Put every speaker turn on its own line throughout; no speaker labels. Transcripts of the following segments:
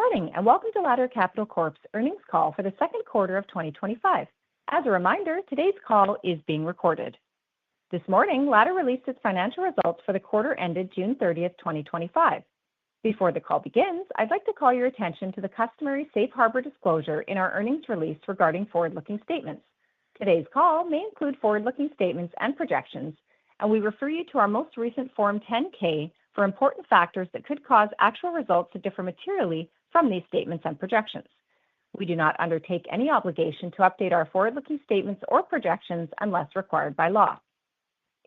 morning and welcome to Ladder Capital Corp's earnings call for the second quarter of 2025. As a reminder, today's call is being recorded. This morning, Ladder released its financial results for the quarter ended June 30th, 2025. Before the call begins, I'd like to call your attention to the customary safe harbor disclosure in our earnings release regarding forward-looking statements. Today's call may include forward-looking statements and projections, and we refer you to our most recent Form 10-K for important factors that could cause actual results to differ materially from these statements and projections. We do not undertake any obligation to update our forward-looking statements or projections unless required by law.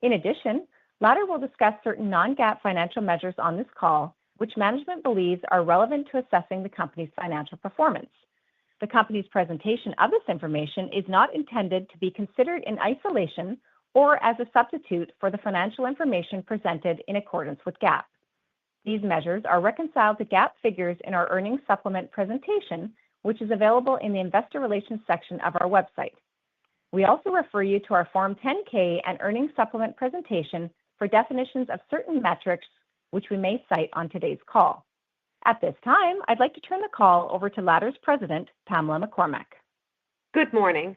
In addition, Ladder will discuss certain non-GAAP financial measures on this call, which management believes are relevant to assessing the company's financial performance. The company's presentation of this information is not intended to be considered in isolation or as a substitute for the financial information presented in accordance with GAAP. These measures are reconciled to GAAP figures in our earnings supplement presentation, which is available in the Investor Relations section of our website. We also refer you to our Form 10-K and earnings supplement presentation for definitions of certain metrics, which we may cite on today's call. At this time, I'd like to turn the call over to Ladder's President, Pamela McCormack.
Good morning.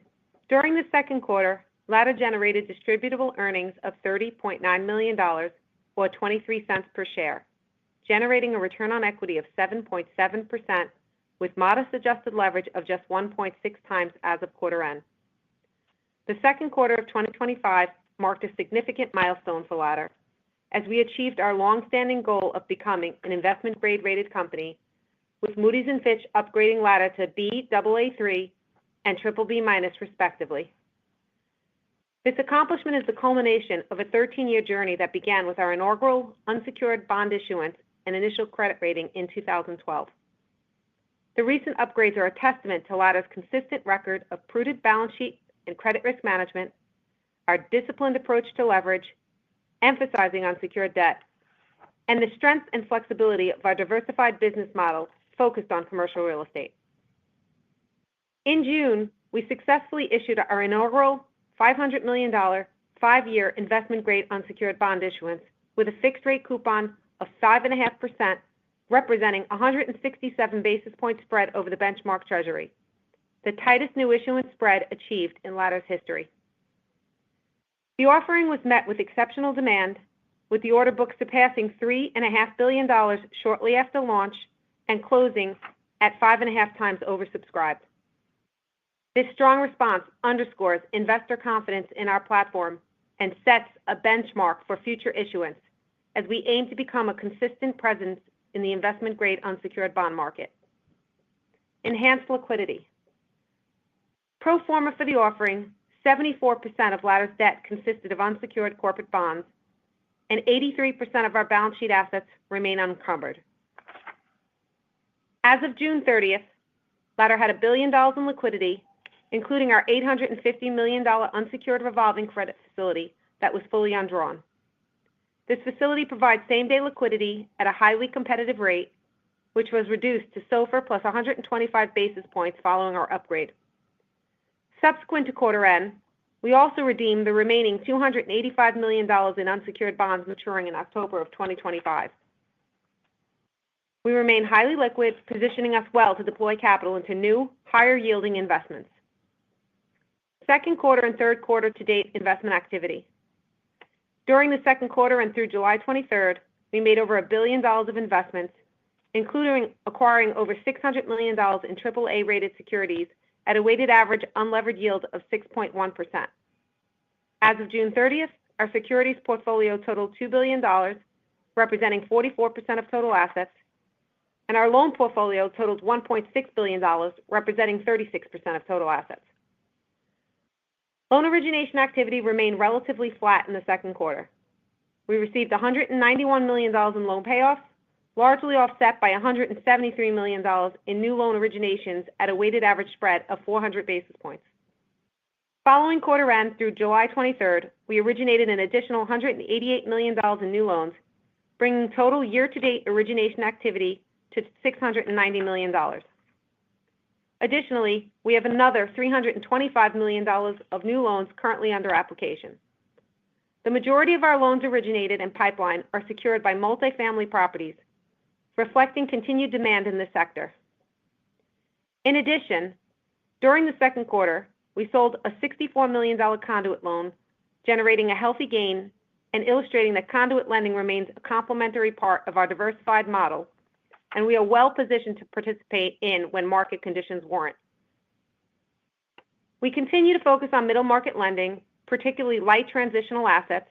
During the second quarter, Ladder generated distributable earnings of $30.9 million, or 23 cents per share, generating a return on equity of 7.7%, with modest adjusted leverage of just 1.6 times as of quarter end. The second quarter of 2025 marked a significant milestone for Ladder, as we achieved our long-standing goal of becoming an investment-grade rated company, with Moody's and Fitch upgrading Ladder to Baa3 and BBB- respectively. This accomplishment is the culmination of a 13-year journey that began with our inaugural unsecured bond issuance and initial credit rating in 2012. The recent upgrades are a testament to Ladder's consistent record of prudent balance sheet and credit risk management, our disciplined approach to leverage, emphasizing unsecured debt, and the strength and flexibility of our diversified business model focused on commercial real estate. In June, we successfully issued our inaugural $500 million, 5-year investment-grade unsecured bond issuance with a fixed-rate coupon of 5.5%, representing 167 basis point spread over the benchmark Treasury, the tightest new issuance spread achieved in Ladder's history. The offering was met with exceptional demand, with the order book surpassing $3.5 billion shortly after launch and closing at 5.5 times oversubscribed. This strong response underscores investor confidence in our platform and sets a benchmark for future issuance, as we aim to become a consistent presence in the investment-grade unsecured bond market. Enhanced liquidity. Pro forma for the offering, 74% of Ladder's debt consisted of unsecured corporate bonds, and 83% of our balance sheet assets remain unencumbered. As of June 30th, Ladder had $1 billion in liquidity, including our $850 million unsecured revolving credit facility that was fully undrawn. This facility provides same-day liquidity at a highly competitive rate, which was reduced to SOFR plus 125 basis points following our upgrade. Subsequent to quarter end, we also redeemed the remaining $285 million in unsecured bonds maturing in October of 2025. We remain highly liquid, positioning us well to deploy capital into new, higher-yielding investments. Second quarter and third quarter to date investment activity. During the second quarter and through July 23rd, we made over $1 billion of investments, including acquiring over $600 million in AAA rated securities at a weighted average unlevered yield of 6.1%. As of June 30th, our securities portfolio totaled $2 billion, representing 44% of total assets, and our loan portfolio totaled $1.6 billion, representing 36% of total assets. Loan origination activity remained relatively flat in the second quarter. We received $191 million in loan payoffs, largely offset by $173 million in new loan originations at a weighted average spread of 400 basis points. Following quarter end through July 23rd, we originated an additional $188 million in new loans, bringing total year-to-date origination activity to $690 million. Additionally, we have another $325 million of new loans currently under application. The majority of our loans originated in pipeline are secured by multifamily properties, reflecting continued demand in this sector. In addition, during the second quarter, we sold a $64 million conduit loan, generating a healthy gain and illustrating that conduit lending remains a complementary part of our diversified model, and we are well positioned to participate in when market conditions warrant. We continue to focus on middle market lending, particularly light transitional assets,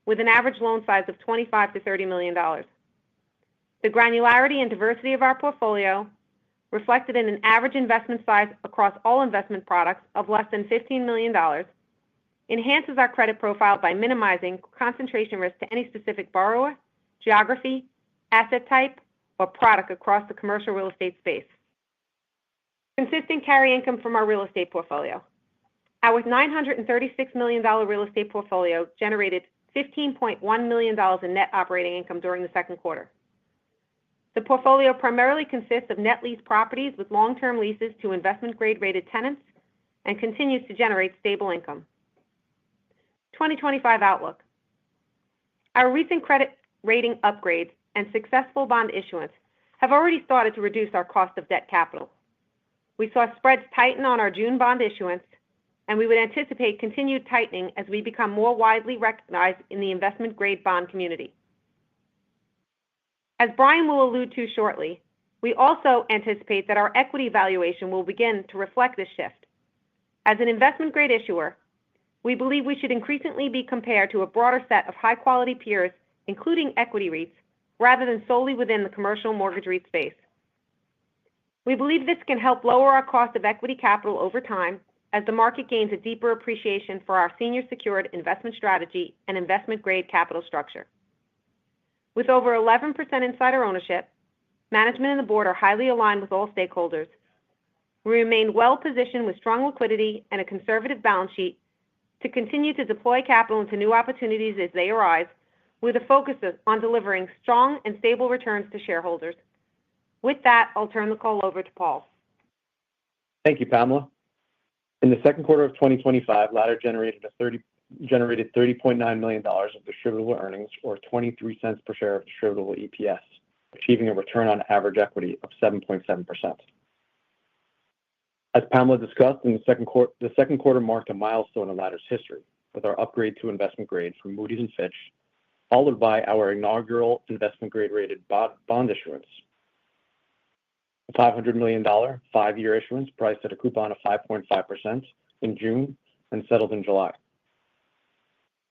with an average loan size of $25 to $30 million. The granularity and diversity of our portfolio, reflected in an average investment size across all investment products of less than $15 million, enhances our credit profile by minimizing concentration risk to any specific borrower, geography, asset type, or product across the commercial real estate space. Consistent carry income from our real estate portfolio. Our $936 million real estate portfolio generated $15.1 million in net operating income during the second quarter. The portfolio primarily consists of net lease properties with long-term leases to investment-grade rated tenants and continues to generate stable income. 2025 outlook. Our recent credit rating upgrades and successful bond issuance have already started to reduce our cost of debt capital. We saw spreads tighten on our June bond issuance, and we would anticipate continued tightening as we become more widely recognized in the investment-grade bond community. As Brian will allude to shortly, we also anticipate that our equity valuation will begin to reflect this shift. As an investment-grade issuer, we believe we should increasingly be compared to a broader set of high-quality peers, including equity REITs, rather than solely within the commercial mortgage REIT space. We believe this can help lower our cost of equity capital over time as the market gains a deeper appreciation for our senior secured investment strategy and investment-grade capital structure. With over 11% insider ownership, management and the board are highly aligned with all stakeholders. We remain well positioned with strong liquidity and a conservative balance sheet to continue to deploy capital into new opportunities as they arise, with a focus on delivering strong and stable returns to shareholders. With that, I'll turn the call over to Paul.
Thank you, Pamela. In the second quarter of 2025, Ladder generated $30.9 million of distributable earnings, or 23 cents per share of distributable EPS, achieving a return on average equity of 7.7%. As Pamela discussed, in the second quarter marked a milestone in Ladder's history with our upgrade to investment grade from Moody's and Fitch, followed by our inaugural investment grade rated bond issuance. A $500 million 5-year issuance priced at a coupon of 5.5% in June and settled in July.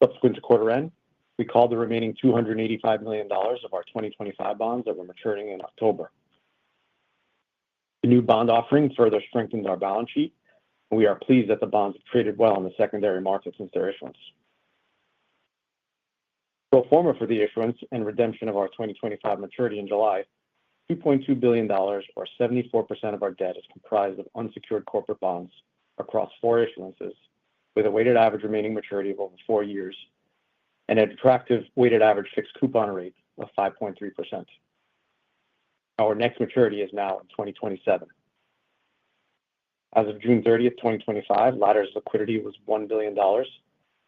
Subsequent to quarter end, we called the remaining $285 million of our 2025 bonds that were maturing in October. The new bond offering further strengthens our balance sheet, and we are pleased that the bonds have traded well in the secondary market since their issuance. Pro forma for the issuance and redemption of our 2025 maturity in July, $2.2 billion, or 74% of our debt, is comprised of unsecured corporate bonds across 4 issuances, with a weighted average remaining maturity of over 4 years and an attractive weighted average fixed coupon rate of 5.3%. Our next maturity is now in 2027. As of June 30, 2025, Ladder's liquidity was $1 billion,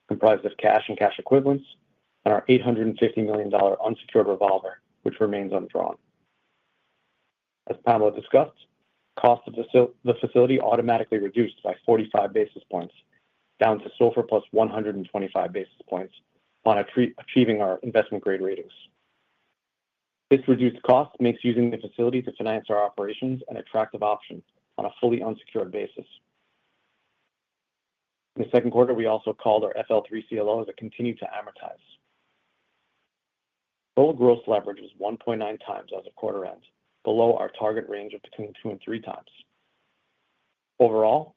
comprised of cash and cash equivalents, and our $850 million unsecured revolver, which remains undrawn. As Pamela discussed, cost of the facility automatically reduced by 45 basis points, down to SOFR plus 125 basis points upon achieving our investment grade ratings. This reduced cost makes using the facility to finance our operations an attractive option on a fully unsecured basis. In the second quarter, we also called our FL3 CLOs that continue to amortize. Total gross leverage was 1.9 times as of quarter end, below our target range of between 2 and 3 times. Overall,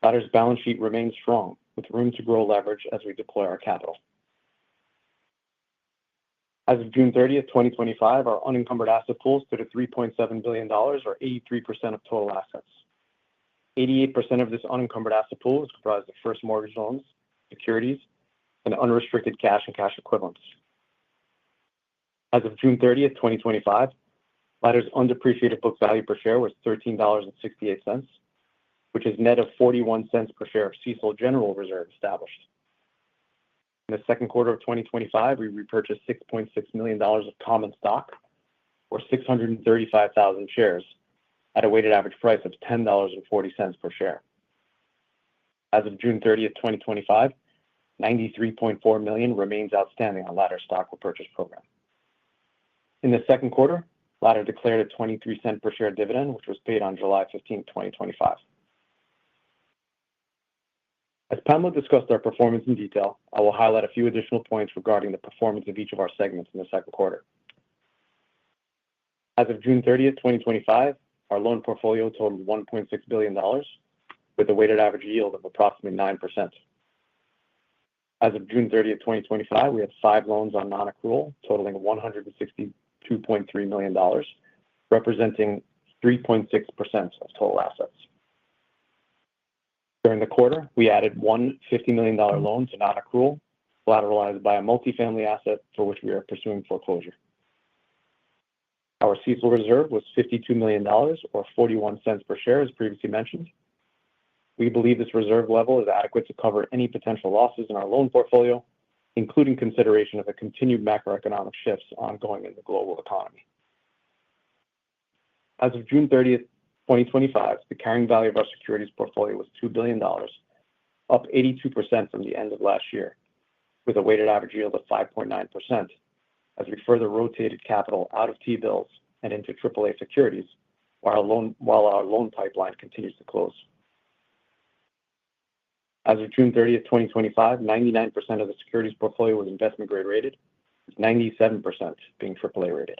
Ladder's balance sheet remains strong, with room to grow leverage as we deploy our capital. As of June 30, 2025, our unencumbered asset pool stood at $3.7 billion, or 83% of total assets. 88% of this unencumbered asset pool is comprised of first mortgage loans, securities, and unrestricted cash and cash equivalents. As of June 30, 2025, Ladder's undepreciated book value per share was $13.68, which is net of 41 cents per share of CECL general reserve established. In the second quarter of 2025, we repurchased $6.6 million of common stock, or 635,000 shares, at a weighted average price of $10.40 per share. As of June 30th, 2025, $93.4 million remains outstanding on Ladder's stock repurchase program. In the second quarter, Ladder declared a 23-cent per share dividend, which was paid on July 15, 2025. As Pamela discussed our performance in detail, I will highlight a few additional points regarding the performance of each of our segments in the second quarter. As of June 30th, 2025, our loan portfolio totaled $1.6 billion, with a weighted average yield of approximately 9%. As of June 30th, 2025, we had 5 loans on non-accrual, totaling $162.3 million, representing 3.6% of total assets. During the quarter, we added one $50 million loan to non-accrual, collateralized by a multifamily asset for which we are pursuing foreclosure. Our CECL reserve was $52 million, or 41 cents per share, as previously mentioned. We believe this reserve level is adequate to cover any potential losses in our loan portfolio, including consideration of the continued macroeconomic shifts ongoing in the global economy. As of June 30th, 2025, the carrying value of our securities portfolio was $2 billion, up 82% from the end of last year, with a weighted average yield of 5.9%, as we further rotated capital out of T-bills and into AAA securities, while our loan pipeline continues to close. As of June 30th, 2025, 99% of the securities portfolio was investment grade rated, with 97% being AAA rated.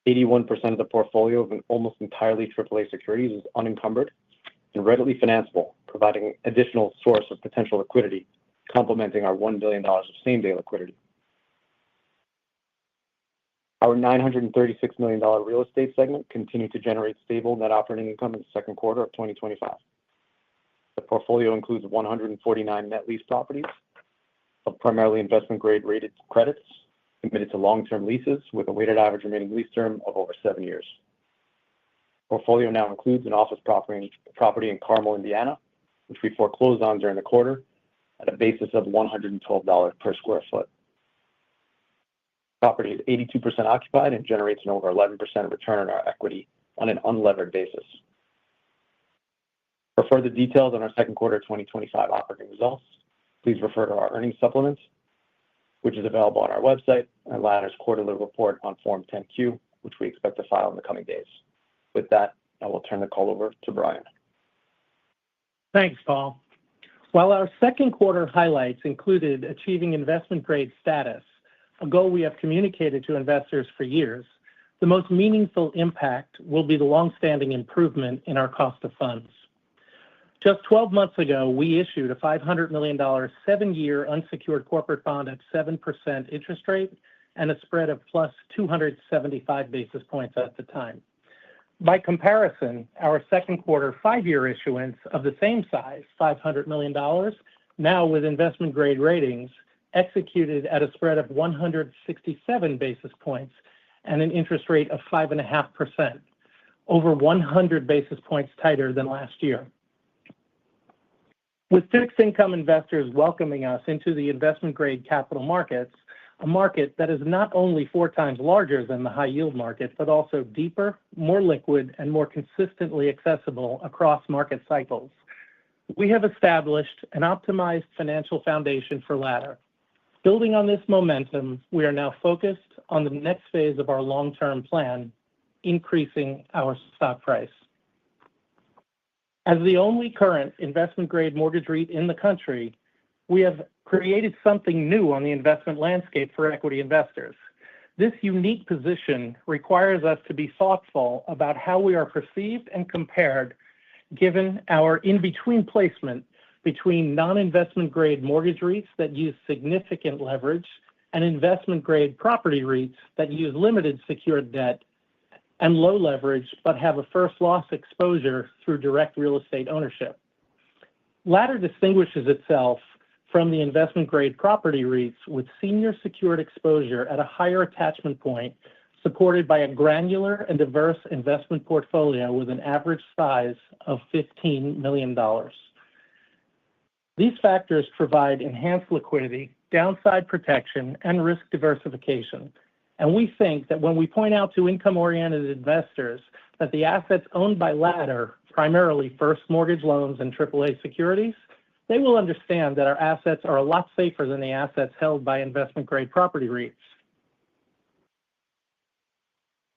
81% of the portfolio of almost entirely AAA securities is unencumbered and readily financeable, providing additional source of potential liquidity, complementing our $1 billion of same-day liquidity. Our $936 million real estate segment continued to generate stable net operating income in the second quarter of 2025. The portfolio includes 149 net lease properties of primarily investment grade rated credits committed to long-term leases with a weighted average remaining lease term of over 7 years. The portfolio now includes an office property in Carmel, Indiana, which we foreclosed on during the quarter at a basis of $112 per square foot. The property is 82% occupied and generates an over 11% return on our equity on an unlevered basis. For further details on our second quarter 2025 operating results, please refer to our earnings supplement, which is available on our website, and Ladder's quarterly report on Form 10-Q, which we expect to file in the coming days. With that, I will turn the call over to Brian.
Thanks, Paul. While our second quarter highlights included achieving investment grade status, a goal we have communicated to investors for years, the most meaningful impact will be the longstanding improvement in our cost of funds. Just 12 months ago, we issued a $500 million 7-year unsecured corporate bond at 7% interest rate and a spread of plus 275 basis points at the time. By comparison, our second quarter 5-year issuance of the same size, $500 million, now with investment grade ratings, executed at a spread of 167 basis points and an interest rate of 5.5%, over 100 basis points tighter than last year. With fixed income investors welcoming us into the investment grade capital markets, a market that is not only 4 times larger than the high yield market, but also deeper, more liquid, and more consistently accessible across market cycles, we have established an optimized financial foundation for Ladder. Building on this momentum, we are now focused on the next phase of our long-term plan, increasing our stock price. As the only current investment grade mortgage REIT in the country, we have created something new on the investment landscape for equity investors. This unique position requires us to be thoughtful about how we are perceived and compared, given our in-between placement between non-investment grade mortgage REITs that use significant leverage and investment grade property REITs that use limited secured debt and low leverage but have a first loss exposure through direct real estate ownership. Ladder distinguishes itself from the investment grade property REITs with senior secured exposure at a higher attachment point, supported by a granular and diverse investment portfolio with an average size of $15 million. These factors provide enhanced liquidity, downside protection, and risk diversification. And we think that when we point out to income-oriented investors that the assets owned by Ladder, primarily first mortgage loans and AAA securities, they will understand that our assets are a lot safer than the assets held by investment-grade property REITs.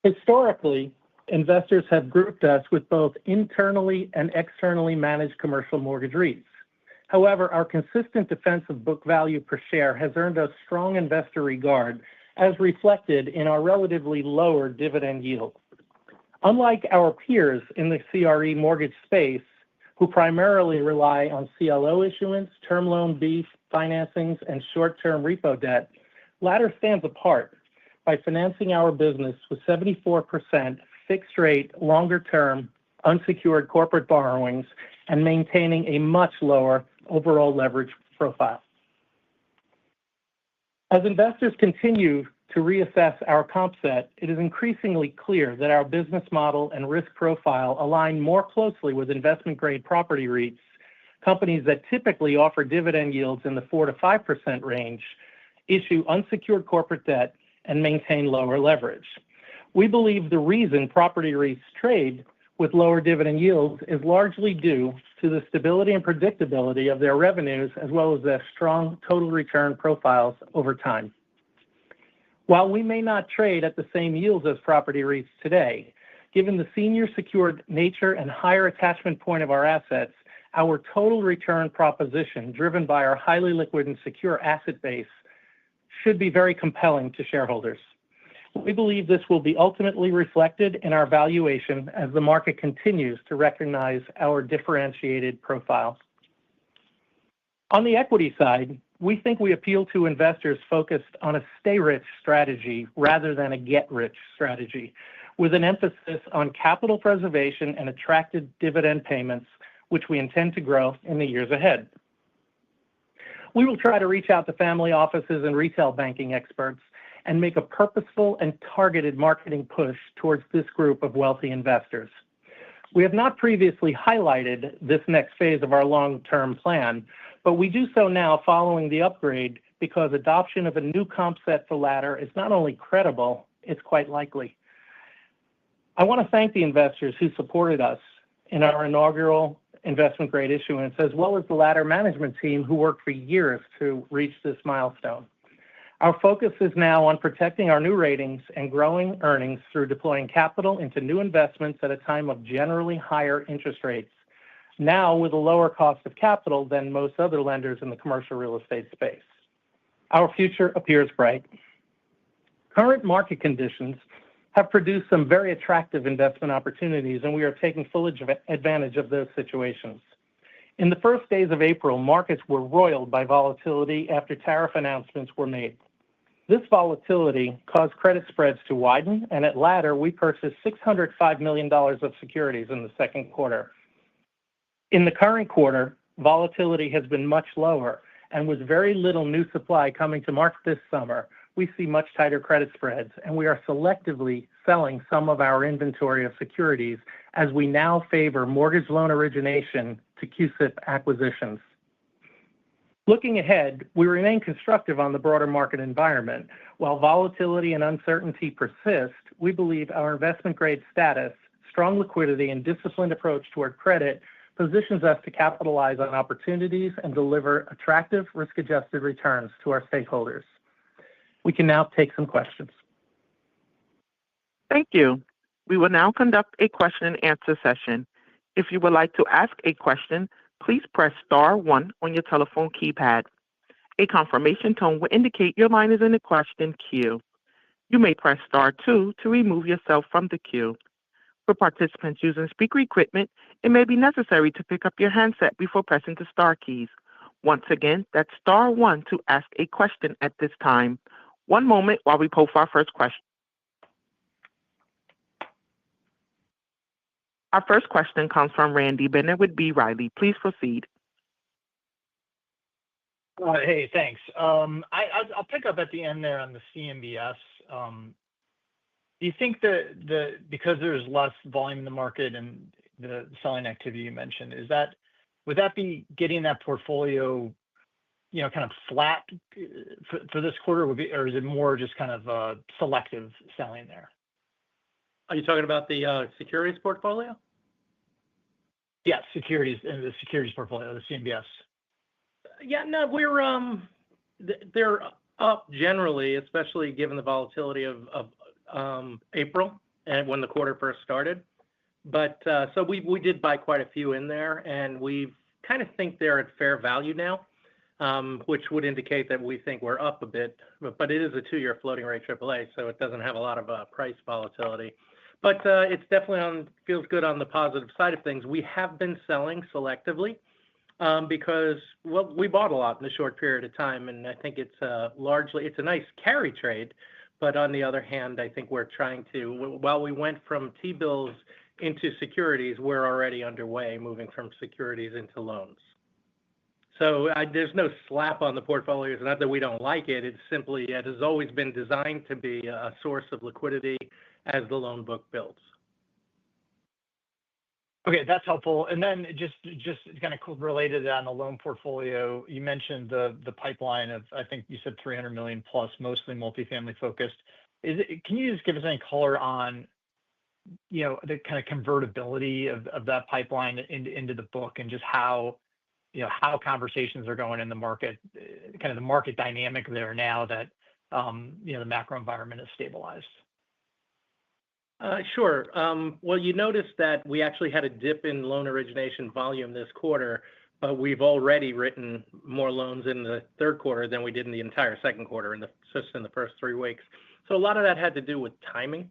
Historically, investors have grouped us with both internally and externally managed commercial mortgage REITs. However, our consistent defense of book value per share has earned us strong investor regard, as reflected in our relatively lower dividend yield. Unlike our peers in the CRE mortgage space, who primarily rely on CLO issuance, term loan B financings, and short-term repo debt, Ladder stands apart by financing our business with 74% fixed-rate, longer-term, unsecured corporate borrowings and maintaining a much lower overall leverage profile. As investors continue to reassess our comp set, it is increasingly clear that our business model and risk profile align more closely with investment-grade property REITs, companies that typically offer dividend yields in the 4 to 5% range, issue unsecured corporate debt, and maintain lower leverage. We believe the reason property REITs trade with lower dividend yields is largely due to the stability and predictability of their revenues, as well as their strong total return profiles over time. While we may not trade at the same yields as property REITs today, given the senior secured nature and higher attachment point of our assets, our total return proposition, driven by our highly liquid and secure asset base, should be very compelling to shareholders. We believe this will be ultimately reflected in our valuation as the market continues to recognize our differentiated profile. On the equity side, we think we appeal to investors focused on a stay-rich strategy rather than a get-rich strategy, with an emphasis on capital preservation and attractive dividend payments, which we intend to grow in the years ahead. We will try to reach out to family offices and retail banking experts and make a purposeful and targeted marketing push towards this group of wealthy investors. We have not previously highlighted this next phase of our long-term plan, but we do so now following the upgrade because adoption of a new comp set for Ladder is not only credible, it's quite likely. I want to thank the investors who supported us in our inaugural investment-grade issuance, as well as the Ladder management team who worked for years to reach this milestone. Our focus is now on protecting our new ratings and growing earnings through deploying capital into new investments at a time of generally higher interest rates, now with a lower cost of capital than most other lenders in the commercial real estate space. Our future appears bright. Current market conditions have produced some very attractive investment opportunities, and we are taking full advantage of those situations. In the first days of April, markets were roiled by volatility after tariff announcements were made. This volatility caused credit spreads to widen, and at Ladder, we purchased $605 million of securities in the second quarter. In the current quarter, volatility has been much lower, and with very little new supply coming to market this summer, we see much tighter credit spreads, and we are selectively selling some of our inventory of securities as we now favor mortgage loan origination to QSIP acquisitions. Looking ahead, we remain constructive on the broader market environment. While volatility and uncertainty persist, we believe our investment-grade status, strong liquidity, and disciplined approach toward credit positions us to capitalize on opportunities and deliver attractive risk-adjusted returns to our stakeholders. We can now take some questions.
Thank you. We will now conduct a question and answer session. If you would like to ask a question, please press star 1 on your telephone keypad. A confirmation tone will indicate your line is in the question queue. You may press star 2 to remove yourself from the queue. For participants using speaker equipment, it may be necessary to pick up your handset before pressing the star keys. Once again, that's star 1 to ask a question at this time. One moment while we poll for our first question. Our first question comes from Randy Binner with B. Riley. Please proceed.
Hey, thanks. I'll pick up at the end there on the CMBS. Do you think that because there's less volume in the market and the selling activity you mentioned, would that be getting that portfolio, kind of flat for this quarter, or is it more just kind of selective selling there?
Are you talking about the securities portfolio?
Yeah, securities and the securities portfolio, the CMBS.
Yeah, no, they're up generally, especially given the volatility of April and when the quarter first started. But so we did buy quite a few in there, and we kind of think they're at fair value now, which would indicate that we think we're up a bit. But it is a 2-year floating rate AAA, so it doesn't have a lot of price volatility. But it's definitely feels good on the positive side of things. We have been selling selectively because, well, we bought a lot in a short period of time, and I think it's a nice carry trade. But on the other hand, I think we're trying to, while we went from T-bills into securities, we're already underway moving from securities into loans. So there's no slap on the portfolio. It's not that we don't like it. It's simply it has always been designed to be a source of liquidity as the loan book builds.
Okay, that's helpful. And then just kind of related on the loan portfolio, you mentioned the pipeline of, I think you said 300 million plus, mostly multifamily focused. Can you just give us any color on, the kind of convertibility of that pipeline into the book, and just how conversations are going in the market, kind of the market dynamic there now that, the macro environment is stabilized?
Sure. Well, you noticed that we actually had a dip in loan origination volume this quarter, but we've already written more loans in the third quarter than we did in the entire second quarter, just in the first 3 weeks. So a lot of that had to do with timing.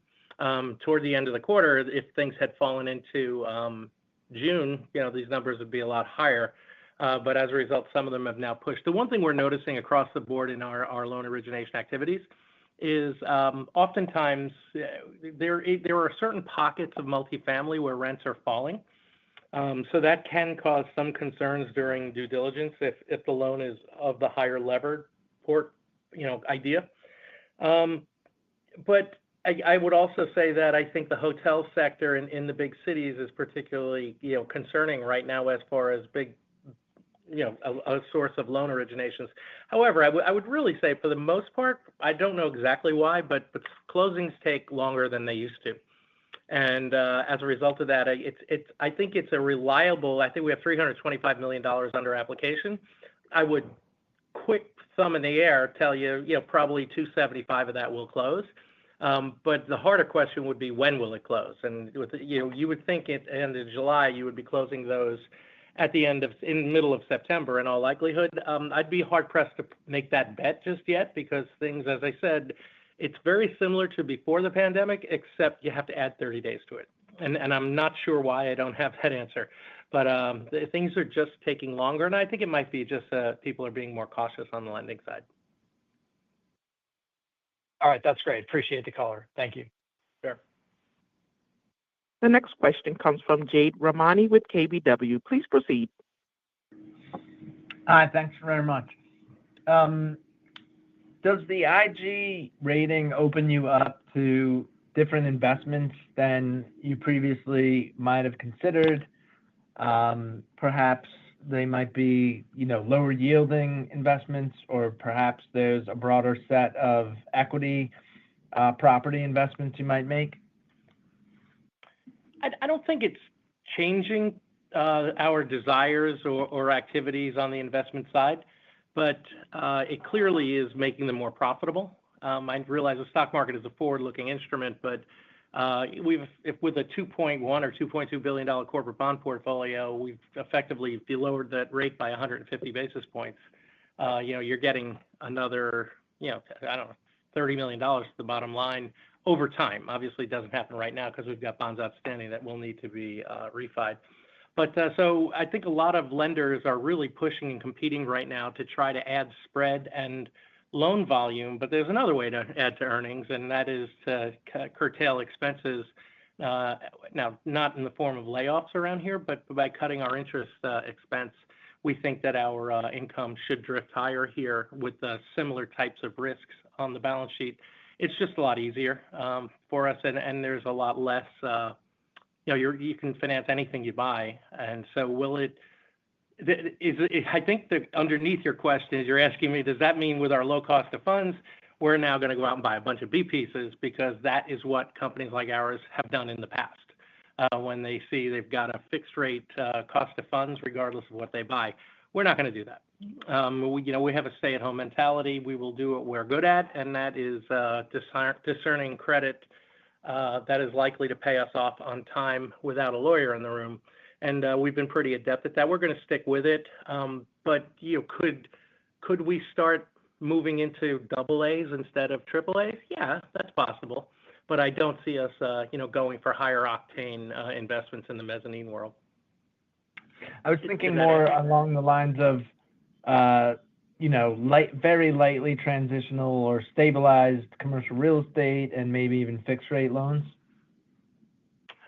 Toward the end of the quarter, if things had fallen into June, these numbers would be a lot higher. But as a result, some of them have now pushed. The one thing we're noticing across the board in our loan origination activities is oftentimes there are certain pockets of multifamily where rents are falling. So that can cause some concerns during due diligence if the loan is of the higher levered idea. But I would also say that I think the hotel sector in the big cities is particularly concerning right now as far as big a source of loan originations. However, I would really say for the most part, I don't know exactly why, but closings take longer than they used to. And as a result of that, I think it's a reliable. I think we have $325 million under application. I would quick thumb in the air tell you, probably 275 of that will close. But the harder question would be, when will it close? And you would think at the end of July you would be closing those in the middle of September in all likelihood. I'd be hard pressed to make that bet just yet, because things, as I said, it's very similar to before the pandemic, except you have to add 30 days to it. And I'm not sure why I don't have that answer, but things are just taking longer. And I think it might be just people are being more cautious on the lending side.
All right, that's great. Appreciate the color. Thank you.
Sure.
The next question comes from Jade Rahmani with KBW. Please proceed.
Hi, thanks very much. Does the IG rating open you up to different investments than you previously might have considered? Perhaps they might be, lower yielding investments, or perhaps there's a broader set of equity property investments you might make?
I don't think it's changing our desires or activities on the investment side, but it clearly is making them more profitable. I realize the stock market is a forward-looking instrument, but with a $2.1 or $2.2 billion corporate bond portfolio, we've effectively, if you lowered that rate by 150 basis points, you're getting another, $30 million to the bottom line over time. Obviously, it doesn't happen right now because we've got bonds outstanding that will need to be refied. But so I think a lot of lenders are really pushing and competing right now to try to add spread and loan volume. But there's another way to add to earnings, and that is to curtail expenses. Now, not in the form of layoffs around here, but by cutting our interest expense, we think that our income should drift higher here with similar types of risks on the balance sheet. It's just a lot easier for us, and there's a lot less. You can finance anything you buy, and so will it? I think that underneath your question is you're asking me, does that mean with our low cost of funds, we're now going to go out and buy a bunch of B pieces because that is what companies like ours have done in the past. When they see they've got a fixed rate cost of funds, regardless of what they buy, we're not going to do that. We have a stay-at-home mentality. We will do what we're good at, and that is discerning credit that is likely to pay us off on time without a lawyer in the room. And we've been pretty adept at that. We're going to stick with it. But could we start moving into double A's instead of triple A's? Yeah, that's possible. But I don't see us, going for higher octane investments in the mezzanine world.
I was thinking more along the lines of, very lightly transitional or stabilized commercial real estate and maybe even fixed rate loans.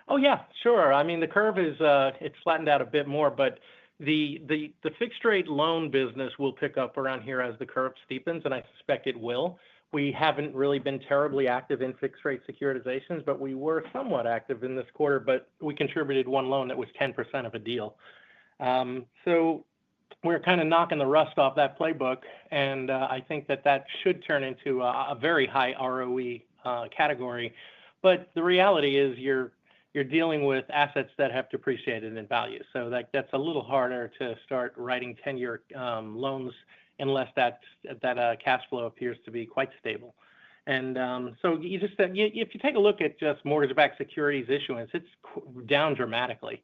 Oh yeah, sure. I mean, the curve is it's flattened out a bit more, but the fixed rate loan business will pick up around here as the curve steepens, and I suspect it will. We haven't really been terribly active in fixed rate securitizations, but we were somewhat active in this quarter, but we contributed one loan that was 10% of a deal. So we're kind of knocking the rust off that playbook, and I think that should turn into a very high ROE category. But the reality is you're dealing with assets that have depreciated in value. So that's a little harder to start writing 10-year loans unless that cash flow appears to be quite stable. And so if you take a look at just mortgage-backed securities issuance, it's down dramatically.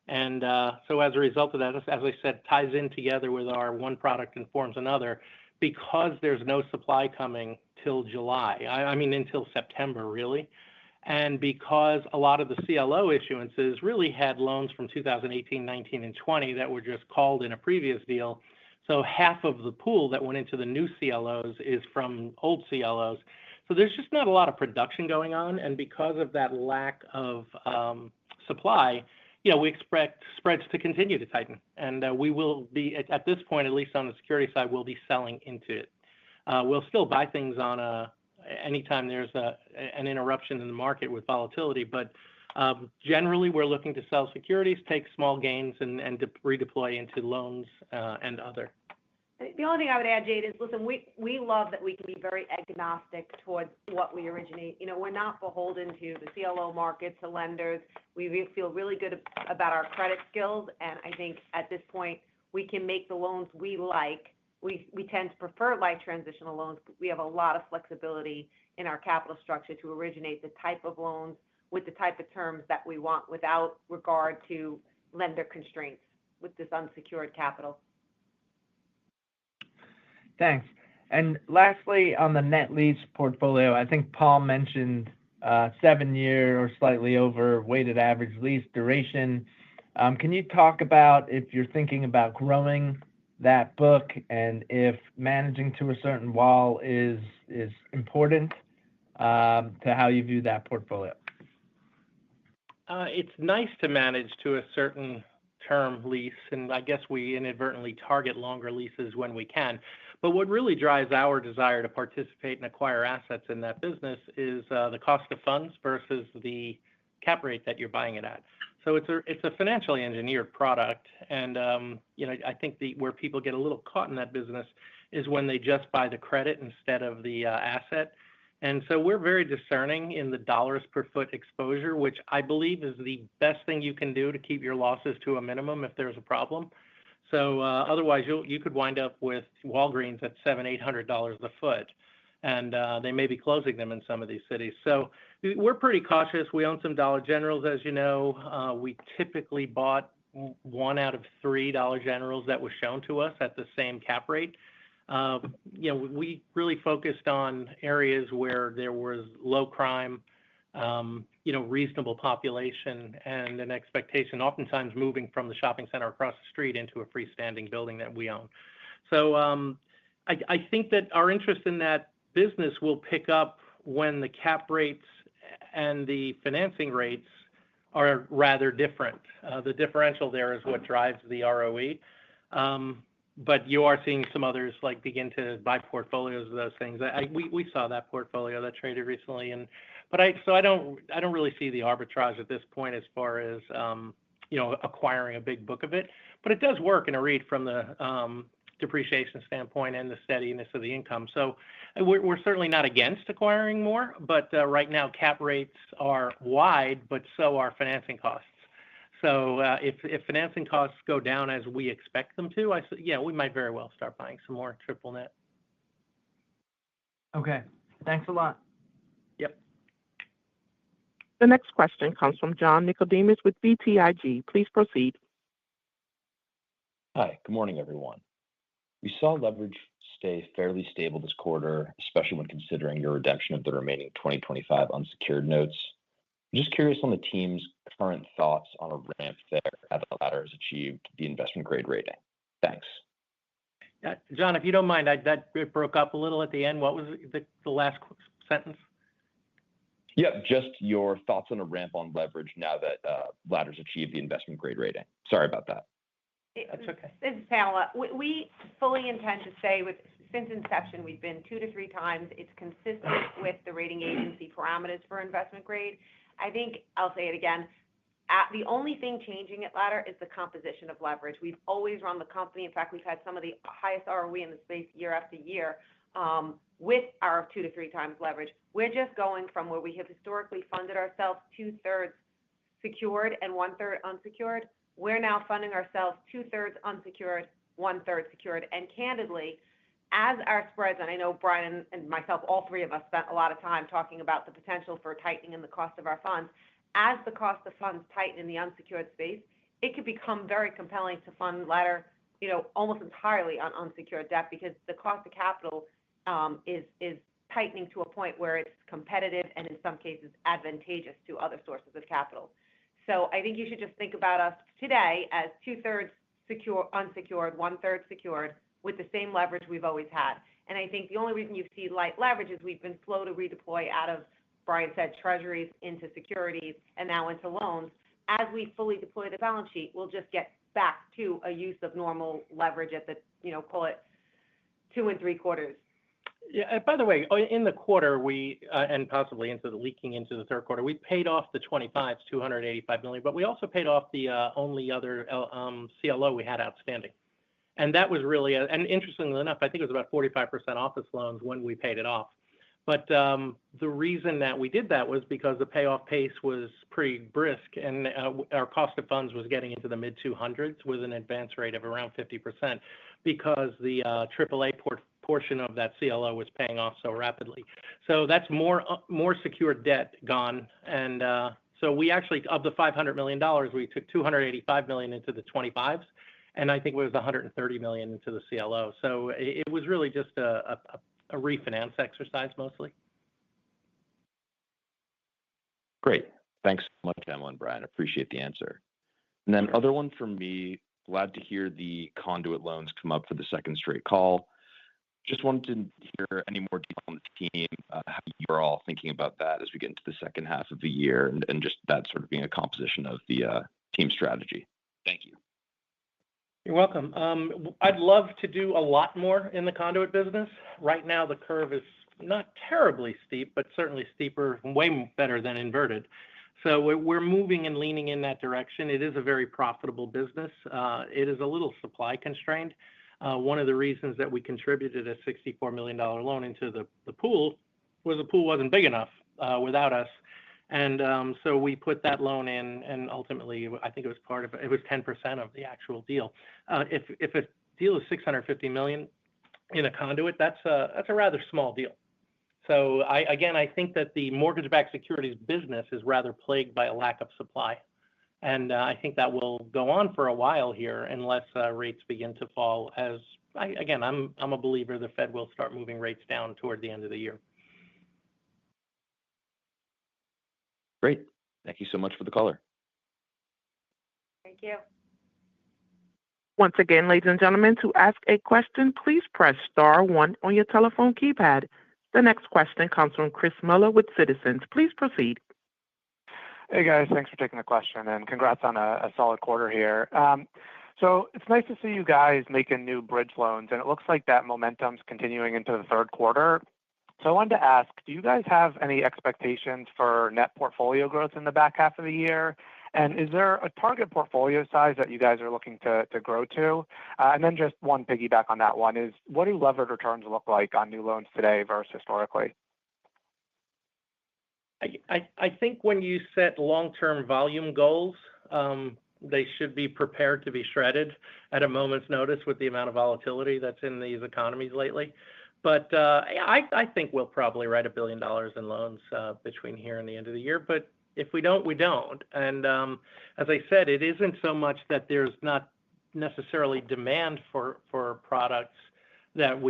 And so as a result of that, as I said, ties in together with our one product informs another, because there's no supply coming till July, until September, really. And because a lot of the CLO issuances really had loans from 2018, 19, and 20 that were just called in a previous deal. So half of the pool that went into the new CLOs is from old CLOs. So there's just not a lot of production going on. And because of that lack of supply, we expect spreads to continue to tighten. And we will be, at this point, at least on the security side, we'll be selling into it. We'll still buy things on anytime there's an interruption in the market with volatility. But generally, we're looking to sell securities, take small gains, and redeploy into loans and other.
The only thing I would add, Jade, is listen, we love that we can be very agnostic towards what we originate. We're not beholden to the CLO market, to lenders. We feel really good about our credit skills, and I think at this point we can make the loans we like. We tend to prefer light transitional loans, but we have a lot of flexibility in our capital structure to originate the type of loans with the type of terms that we want without regard to lender constraints with this unsecured capital.
Thanks. And lastly, on the net lease portfolio, I think Paul mentioned 7-year or slightly over weighted average lease duration. Can you talk about if you're thinking about growing that book and if managing to a certain wall is important to how you view that portfolio?
It's nice to manage to a certain term lease, and I guess we inadvertently target longer leases when we can. But what really drives our desire to participate and acquire assets in that business is the cost of funds versus the cap rate that you're buying it at. So it's a financially engineered product, and I think where people get a little caught in that business is when they just buy the credit instead of the asset. And so we're very discerning in the dollars per foot exposure, which I believe is the best thing you can do to keep your losses to a minimum if there's a problem. So otherwise, you could wind up with Walgreens at $700-800 a foot, and they may be closing them in some of these cities. So we're pretty cautious. We own some Dollar Generals, as you know. We typically bought 1 out of 3 Dollar Generals that was shown to us at the same cap rate. We really focused on areas where there was low crime, reasonable population, and an expectation, oftentimes moving from the shopping center across the street into a freestanding building that we own. So I think that our interest in that business will pick up when the cap rates and the financing rates are rather different. The differential there is what drives the ROE. But you are seeing some others begin to buy portfolios of those things. We saw that portfolio that traded recently, but I don't really see the arbitrage at this point as far as acquiring a big book of it. But it does work in a REIT from the depreciation standpoint and the steadiness of the income. So we're certainly not against acquiring more, but right now cap rates are wide, but so are financing costs. So if financing costs go down as we expect them to, we might very well start buying some more triple net.
Okay. Thanks a lot.
Yep.
The next question comes from John Nicodemus with BTIG. Please proceed.
Hi, good morning, everyone. We saw leverage stay fairly stable this quarter, especially when considering your redemption of the remaining 2025 unsecured notes. I'm just curious on the team's current thoughts on a ramp there now that Ladder has achieved the investment grade rating. Thanks.
John, if you don't mind, that it broke up a little at the end. What was the last sentence?
Yeah, just your thoughts on a ramp on leverage now that Ladder's achieved the investment grade rating. Sorry about that.
That's okay.
This is Pamela. We fully intend to stay with, since inception, we've been 2 to 3 times. It's consistent with the rating agency parameters for investment grade. I think I'll say it again. The only thing changing at Ladder is the composition of leverage. We've always run the company. In fact, we've had some of the highest ROE in the space year after year with our 2 to 3 times leverage. We're just going from where we have historically funded ourselves 2/3 secured and 1/3 unsecured. We're now funding ourselves 2/3 unsecured, 1/3 secured. And candidly, as our spreads, and I know Brian and myself, all three of us spent a lot of time talking about the potential for tightening in the cost of our funds. As the cost of funds tighten in the unsecured space, it could become very compelling to fund Ladder, almost entirely on unsecured debt because the cost of capital is tightening to a point where it's competitive and in some cases advantageous to other sources of capital. So I think you should just think about us today as 2/3 secure, unsecured, 1/3 secured with the same leverage we've always had. And I think the only reason you see light leverage is we've been slow to redeploy out of, Brian said, treasuries into securities and now into loans. As we fully deploy the balance sheet, we'll just get back to a use of normal leverage at the, call it 2 3/4.
Yeah. By the way, in the quarter, we and possibly leaking into the third quarter, we paid off the 25s, $285 million, but we also paid off the only other CLO we had outstanding, and that was really and interestingly enough, I think it was about 45% office loans when we paid it off. But the reason that we did that was because the payoff pace was pretty brisk, and our cost of funds was getting into the mid 200s with an advance rate of around 50%, because the AAA portion of that CLO was paying off so rapidly. So that's more secured debt gone, and so we actually, of the $500 million, we took $285 million into the 25s, and I think it was $130 million into the CLO. So it was really just a refinance exercise mostly.
Great. Thanks so much, Emma and Brian. Appreciate the answer. And then other one from me, glad to hear the conduit loans come up for the second straight call. Just wanted to hear any more detail on the team, how you're all thinking about that as we get into the second half of the year, and just that sort of being a composition of the team strategy. Thank you.
You're welcome. I'd love to do a lot more in the conduit business. Right now, the curve is not terribly steep, but certainly steeper, way better than inverted. So we're moving and leaning in that direction. It is a very profitable business. It is a little supply constrained. One of the reasons that we contributed a $64 million loan into the pool was the pool wasn't big enough without us. And so we put that loan in, and ultimately, I think it was 10% of the actual deal. If a deal is $650 million in a conduit, that's a rather small deal. So I think that the mortgage-backed securities business is rather plagued by a lack of supply. And I think that will go on for a while here unless rates begin to fall. I'm a believer the Fed will start moving rates down toward the end of the year.
Great. Thank you so much for the color.
Thank you.
Once again, ladies and gentlemen, to ask a question, please press star 1 on your telephone keypad. The next question comes from Chris Muller with Citizens. Please proceed.
Hey, guys. Thanks for taking the question, and congrats on a solid quarter here. So it's nice to see you guys making new bridge loans, and it looks like that momentum's continuing into the third quarter. So I wanted to ask, do you guys have any expectations for net portfolio growth in the back half of the year? And is there a target portfolio size that you guys are looking to grow to? And then just one piggyback on that one is, what do levered returns look like on new loans today versus historically?
I think when you set long-term volume goals, they should be prepared to be shredded at a moment's notice with the amount of volatility that's in these economies lately. But I think we'll probably write $1 billion in loans between here and the end of the year. But if we don't, we don't. And as I said, it isn't so much that there's not necessarily demand for products that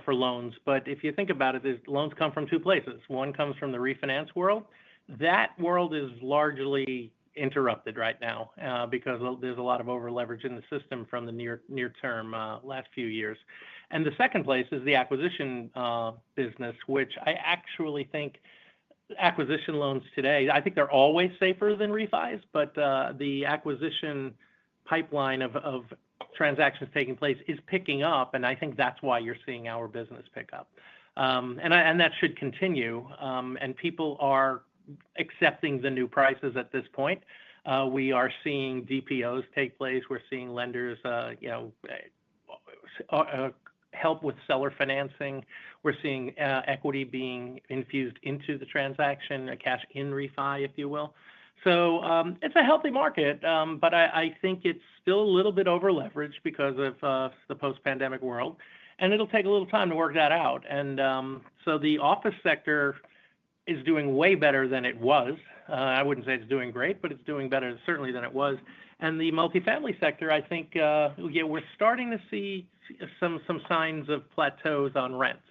for loans. But if you think about it, loans come from two places. One comes from the refinance world. That world is largely interrupted right now because there's a lot of over leverage in the system from the near term last few years. And the second place is the acquisition business, which I actually think acquisition loans today, I think they're always safer than refis, but the acquisition pipeline of transactions taking place is picking up, and I think that's why you're seeing our business pick up. And that should continue, and people are accepting the new prices at this point. We are seeing DPOs take place. We're seeing lenders, help with seller financing. We're seeing equity being infused into the transaction, a cash in refi, if you will. So it's a healthy market, but I think it's still a little bit over leveraged because of the post-pandemic world, and it'll take a little time to work that out. And so the office sector is doing way better than it was. I wouldn't say it's doing great, but it's doing better certainly than it was. And the multifamily sector, I think, we're starting to see some signs of plateaus on rents.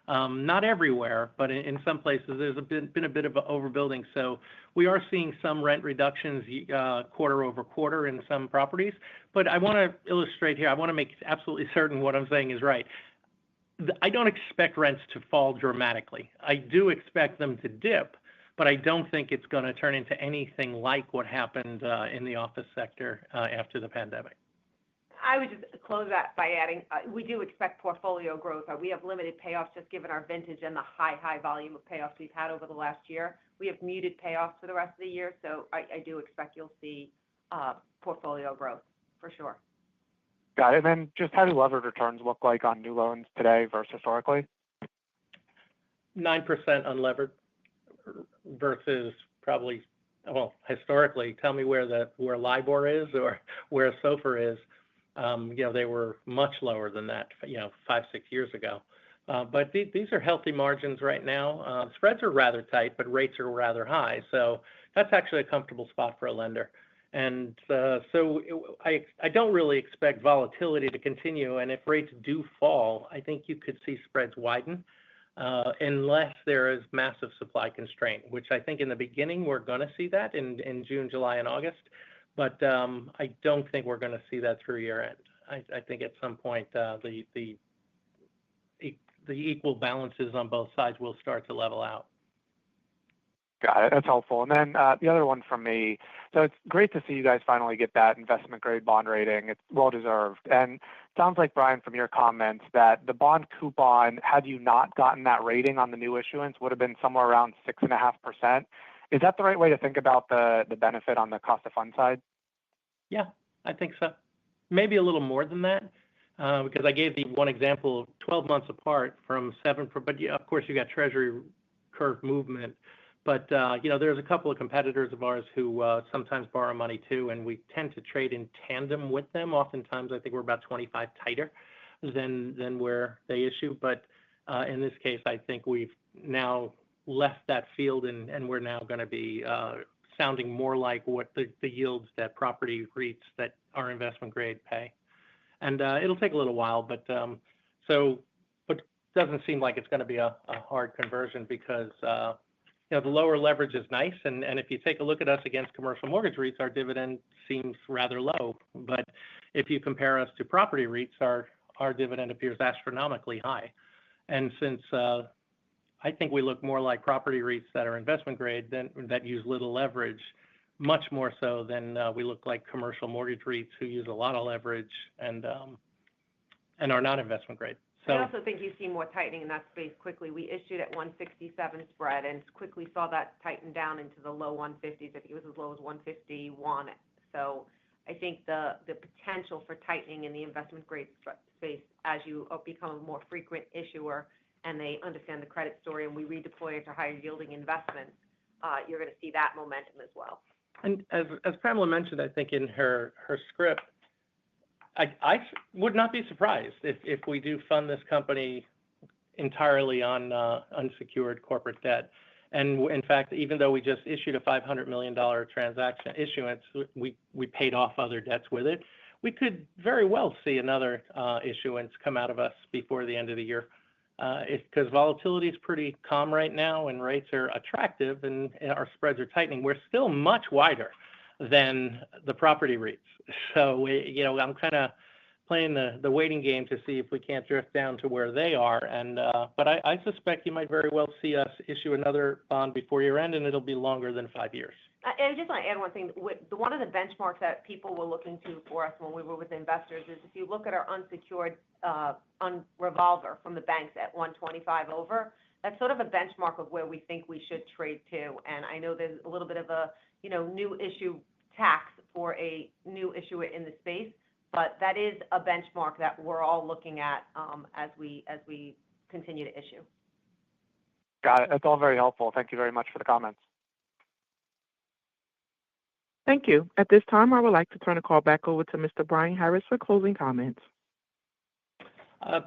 Not everywhere, but in some places there's been a bit of overbuilding. So we are seeing some rent reductions quarter over quarter in some properties. But I want to illustrate here, I want to make absolutely certain what I'm saying is right. I don't expect rents to fall dramatically. I do expect them to dip, but I don't think it's going to turn into anything like what happened in the office sector after the pandemic.
I would just close that by adding, we do expect portfolio growth. We have limited payoffs just given our vintage and the high volume of payoffs we've had over the last year. We have muted payoffs for the rest of the year, so I do expect you'll see portfolio growth for sure.
Got it. And then just how do levered returns look like on new loans today versus historically?
9% unlevered versus probably, well, historically, tell me where LIBOR is or where SOFR is. They were much lower than that, 5-6 years ago. But these are healthy margins right now. Spreads are rather tight, but rates are rather high. So that's actually a comfortable spot for a lender. And so I don't really expect volatility to continue. And if rates do fall, I think you could see spreads widen unless there is massive supply constraint, which I think in the beginning we're going to see that in June, July, and August. But I don't think we're going to see that through year end. I think at some point the equal balances on both sides will start to level out.
Got it. That's helpful. And then the other one from me. So it's great to see you guys finally get that investment grade bond rating. It's well deserved. And it sounds like, Brian, from your comments, that the bond coupon, had you not gotten that rating on the new issuance, would have been somewhere around 6.5%. Is that the right way to think about the benefit on the cost of fund side?
Yeah, I think so. Maybe a little more than that, because I gave the one example of 12 months apart from 7. But yeah, of course, you got Treasury curve movement. But there's a couple of competitors of ours who sometimes borrow money too, and we tend to trade in tandem with them. Oftentimes, I think we're about 25 tighter than where they issue. But in this case, I think we've now left that field, and we're now going to be sounding more like what the yields that property REITs that are investment grade pay. And it'll take a little while, but it doesn't seem like it's going to be a hard conversion because the lower leverage is nice, and if you take a look at us against commercial mortgage REITs, our dividend seems rather low. But if you compare us to property REITs, our dividend appears astronomically high. And since I think we look more like property REITs that are investment grade that use little leverage, much more so than we look like commercial mortgage REITs who use a lot of leverage and are not investment grade.
I also think you see more tightening in that space quickly. We issued at 167 spread and quickly saw that tighten down into the low 150s. I think it was as low as 151. So I think the potential for tightening in the investment grade space as you become a more frequent issuer and they understand the credit story and we redeploy it to higher yielding investments, you're going to see that momentum as well.
And as Pamela mentioned, I think in her script, I would not be surprised if we do fund this company entirely on unsecured corporate debt. And in fact, even though we just issued a $500 million transaction issuance, we paid off other debts with it. We could very well see another issuance come out of us before the end of the year. Because volatility is pretty calm right now and rates are attractive and our spreads are tightening. We're still much wider than the property REITs. So, I'm kind of playing the waiting game to see if we can't drift down to where they are. And but I suspect you might very well see us issue another bond before year end, and it'll be longer than 5 years.
And I just want to add one thing. One of the benchmarks that people were looking to for us when we were with investors is if you look at our unsecured revolver from the banks at 125 over, that's sort of a benchmark of where we think we should trade to. And I know there's a little bit of a new issue tax for a new issuer in the space, but that is a benchmark that we're all looking at as we continue to issue.
Got it. That's all very helpful. Thank you very much for the comments.
Thank you. At this time, I would like to turn the call back over to Mr. Brian Harris for closing comments.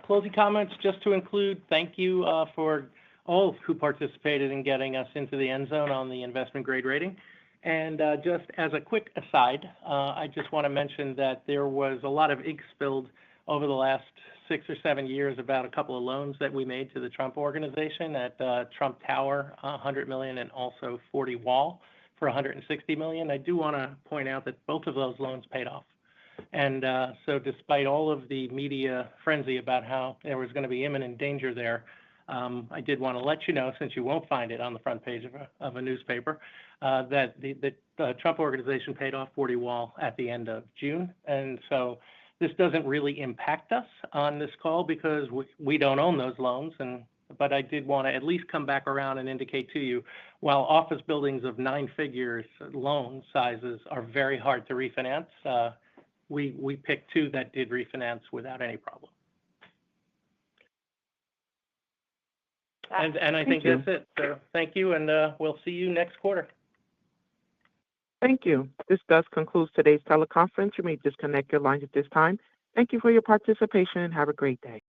Closing comments just to include thank you for all who participated in getting us into the end zone on the investment grade rating. And just as a quick aside, I just want to mention that there was a lot of ink spilled over the last 6 or 7 years about a couple of loans that we made to the Trump organization at Trump Tower, $100 million, and also 40 Wall for $160 million. I do want to point out that both of those loans paid off. And so despite all of the media frenzy about how there was going to be imminent danger there, I did want to let you know, since you won't find it on the front page of a newspaper, that the Trump organization paid off 40 Wall at the end of June. And so this doesn't really impact us on this call because we don't own those loans. But I did want to at least come back around and indicate to you, while office buildings of 9 figures loan sizes are very hard to refinance, we picked 2 that did refinance without any problem. And I think that's it. So thank you, and we'll see you next quarter.
Thank you. This does conclude today's teleconference. You may disconnect your lines at this time. Thank you for your participation and have a great day.